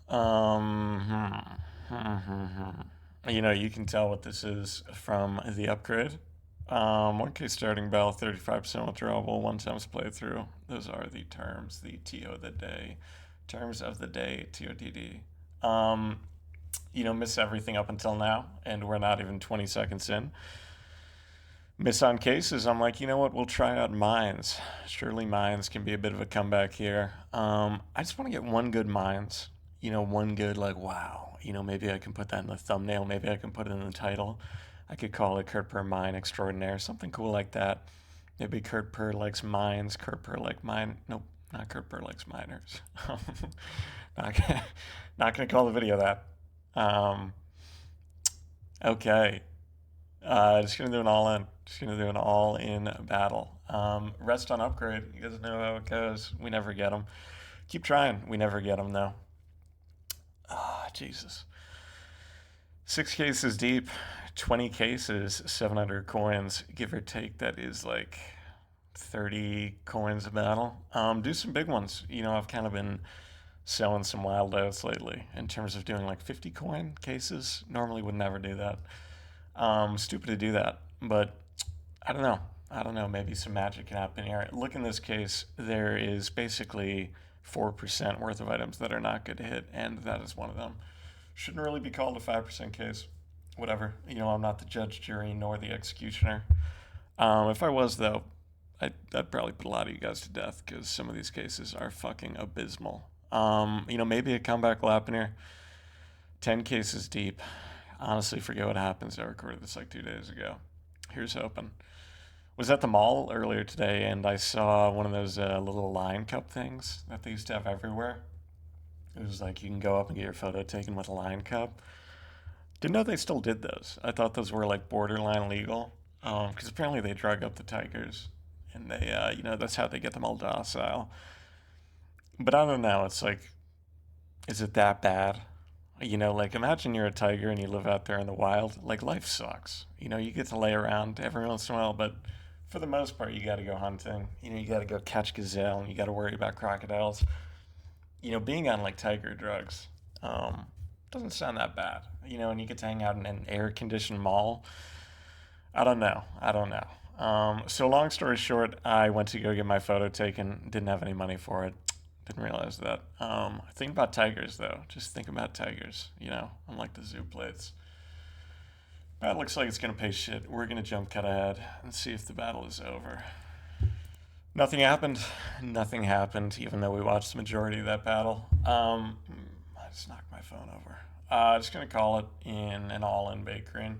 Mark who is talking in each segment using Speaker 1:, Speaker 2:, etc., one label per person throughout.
Speaker 1: You can tell what this is from the upgrade. 1K starting bell, 35% withdrawable, one times playthrough. Those are the terms, the TO of the day. Terms of the day, TODD. Miss everything up until now, and we're not even 20 seconds in. Miss on cases, I'm like, you know what, we'll try out mines. Surely mines can be a bit of a comeback here. I just want to get one good mines. One good, like, wow. Maybe I can put that in the thumbnail. Maybe I can put it in the title. I could call it Kurt Per Mine Extraordinaire, something cool like that. Maybe Kurt Per likes mines, Kurt Per like mine. Nope, not Kurt Per likes miners. not, gonna, not gonna call the video that. Um, okay. Just gonna do an all in. Just gonna do an all in battle. Rest on upgrade. You guys know how it goes. We never get them. Keep trying. We never get them though. Ah, Jesus. 6 cases deep, 20 cases, 700 coins, give or take. That is like 30 coins a battle. Do some big ones. I've kind of been selling some wild outs lately in terms of doing like 50 coin cases. Normally would never do that. Stupid to do that, but I don't know. I don't know. Maybe some magic can happen here. Look, in this case, there is basically 4% worth of items that are not good to hit, and that is one of them. Shouldn't really be called a 5% case. Whatever. I'm not the judge, jury, nor the executioner. If I was, though, I'd probably put a lot of you guys to death because some of these cases are fucking abysmal. Maybe a comeback will happen here. 10 cases deep. Honestly, forget what happens. I recorded this like 2 days ago. Here's hoping. Was at the mall earlier today, and I saw one of those little line cup things that they used to have everywhere. It was like you can go up and get your photo taken with a line cup. Didn't know they still did those. I thought those were like borderline legal, because apparently they drug up the tigers, and they, that's how they get them all docile. But I don't know. It's like, is it that bad? Like imagine you're a tiger and you live out there in the wild. Like life sucks. You get to lay around every once in a while, but for the most part, you got to go hunting. You got to go catch gazelle, and you got to worry about crocodiles. Being on like tiger drugs doesn't sound that bad. And you get to hang out in an air-conditioned mall. I don't know. I don't know. So long story short, I went to go get my photo taken. Didn't have any money for it. Didn't realize that. Think about tigers, though. Just think about tigers, unlike the zoo plates. That looks like it's going to pay shit. We're going to jump cut ahead and see if the battle is over. Nothing happened. Nothing happened, even though we watched the majority of that battle. I just knocked my phone over. Just going to call it in an all-in bakery.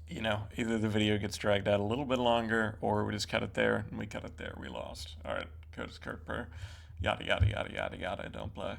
Speaker 1: Either the video gets dragged out a little bit longer, or we just cut it there, and we cut it there. We lost. All right, code is Kurt Per. Yada, yada, yada, yada, yada. Don't play.